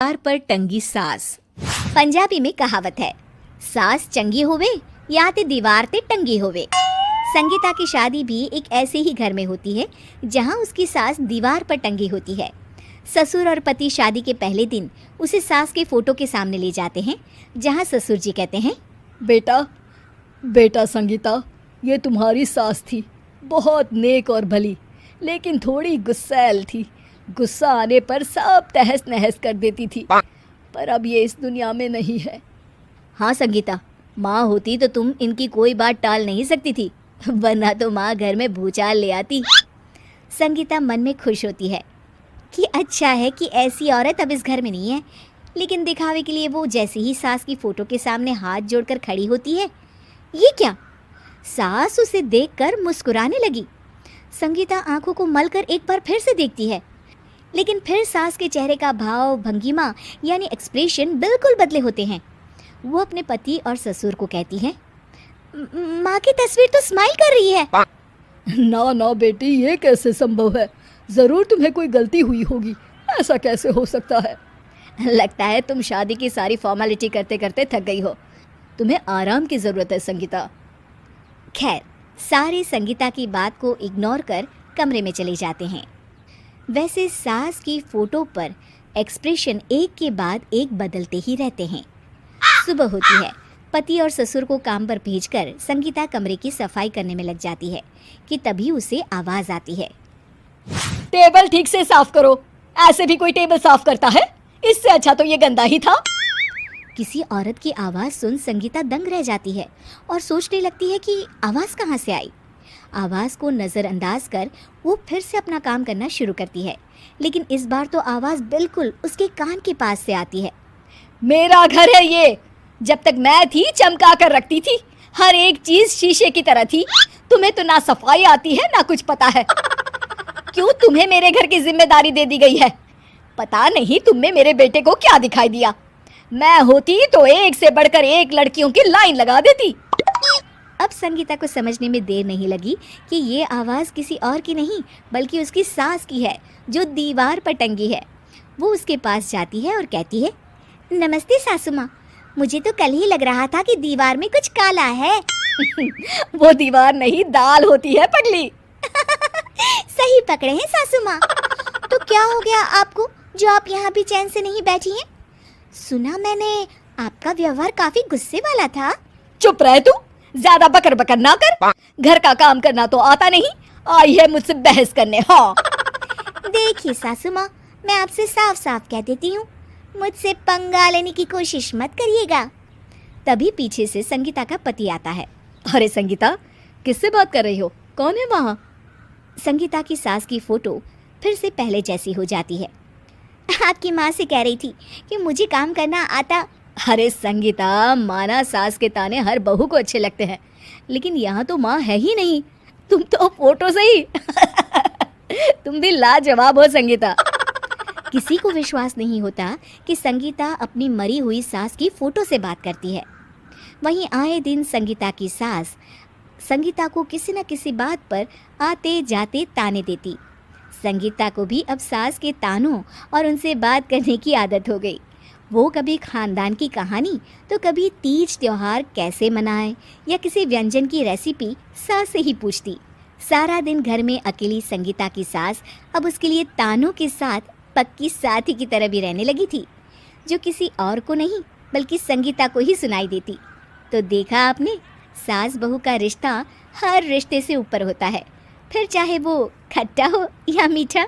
दीवार पर टंगी सास। पंजाबी में कहावत है, सास चंगी होवे या ते दीवार ते टंगी होवे। संगीता की शादी भी एक ऐसे ही घर में होती है जहां उसकी सास दीवार पर टंगी होती है। ससुर और पति शादी के पहले दिन उसे सास के फोटो के सामने ले जाते हैं, जहां ससुर जी कहते हैं, बेटा बेटा संगीता, ये तुम्हारी सास थी, बहुत नेक और भली, लेकिन थोड़ी गुस्सैल थी। गुस्सा आने पर सब तहस नहस कर देती थी, पर अब ये इस दुनिया में नहीं है। हाँ संगीता, माँ होती तो तुम इनकी कोई बात टाल नहीं सकती थी, वरना तो माँ घर में भूचाल ले आती। संगीता मन में खुश होती है कि अच्छा है कि ऐसी औरत अब इस घर में नहीं है, लेकिन दिखावे के लिए वो जैसे ही सास की फोटो के सामने हाथ जोड़कर खड़ी होती है, ये क्या? सास उसे देखकर मुस्कुराने लगी। संगीता आंखों को मलकर एक बार फिर से देखती है, लेकिन फिर सास के चेहरे का भाव, भंगिमा यानी एक्सप्रेशन बिल्कुल बदले होते हैं। वो अपने पति और ससुर को कहती है, माँ की तस्वीर तो स्माइल कर रही है। ना ना बेटी, ये कैसे संभव है? ज़रूर तुम्हें कोई गलती हुई होगी, ऐसा कैसे हो सकता है? लगता है तुम शादी की सारी फॉर्मेलिटी करते करते थक गई हो, तुम्हें आराम की ज़रूरत है संगीता। खैर, सारे संगीता की बात को इग्नोर कर कमरे में चले जाते हैं। वैसे सास की फोटो पर एक्सप्रेशन एक के बाद एक बदलते ही रहते हैं। सुबह होती है, पति और ससुर को काम पर भेजकर संगीता कमरे की सफाई करने में लग जाती है कि तभी उसे आवाज़ आती है, टेबल ठीक से साफ करो। ऐसे भी कोई टेबल साफ करता है? इससे अच्छा तो ये गंदा ही था। किसी औरत की आवाज़ सुन संगीता दंग रह जाती है और सोचने लगती है कि आवाज़ कहाँ से आई। आवाज़ को नज़रअंदाज कर वो फिर से अपना काम करना शुरू करती है, लेकिन इस बार तो आवाज़ बिल्कुल उसके कान के पास से आती है। मेरा घर है ये, जब तक मैं थी चमका कर रखती थी, हर एक चीज शीशे की तरह थी। तुम्हें तो ना सफाई आती है ना कुछ पता है। क्यों तुम्हें मेरे घर की जिम्मेदारी दे दी गई है? पता नहीं तुम में मेरे बेटे को क्या दिखाई दिया। मैं होती तो एक से बढ़कर एक लड़कियों की लाइन लगा देती। अब संगीता को समझने में देर नहीं लगी कि ये आवाज़ किसी और की नहीं बल्कि उसकी सास की है, जो दीवार पर टंगी है। वो उसके पास जाती है और कहती है, नमस्ते सासू माँ, मुझे तो कल ही लग रहा था कि दीवार में कुछ काला है। वो दीवार नहीं, दाल होती है पगली। सही पकड़े हैं सासू माँ। तो क्या हो गया आपको जो आप यहाँ भी चैन से नहीं बैठी हैं? सुना मैंने आपका व्यवहार काफी गुस्से वाला था। चुप रह तू, ज्यादा बकर बकर ना कर। घर का काम करना तो आता नहीं, आई है मुझसे बहस करने। हाँ देखिए सासू माँ, मैं आपसे साफ साफ कह देती हूँ, मुझसे पंगा लेने की कोशिश मत करिएगा। तभी पीछे से संगीता का पति आता है। अरे संगीता, किससे बात कर रही हो? कौन है वहाँ? संगीता की सास की फोटो फिर से पहले जैसी हो जाती है। आपकी माँ से कह रही थी कि मुझे काम करना आता। अरे संगीता, माना सास के ताने हर बहू को अच्छे लगते हैं, लेकिन यहाँ तो माँ है ही नहीं, तुम तो फोटो से ही। तुम भी लाजवाब हो संगीता। किसी को विश्वास नहीं होता कि संगीता अपनी मरी हुई सास की फोटो से बात करती है। वहीं आए दिन संगीता की सास संगीता को किसी न किसी बात पर आते जाते ताने देती। संगीता को भी अब सास के तानों और उनसे बात करने की आदत हो गई। वो कभी खानदान की कहानी तो कभी तीज त्योहार कैसे मनाएं या किसी व्यंजन की रेसिपी सास से ही पूछती। सारा दिन घर में अकेली संगीता की सास अब उसके लिए तानों के साथ पक्की साथी की तरह भी रहने लगी थी, जो किसी और को नहीं बल्कि संगीता को ही सुनाई देती। तो देखा आपने, सास बहू का रिश्ता हर रिश्ते से ऊपर होता है, फिर चाहे वो खट्टा हो या मीठा।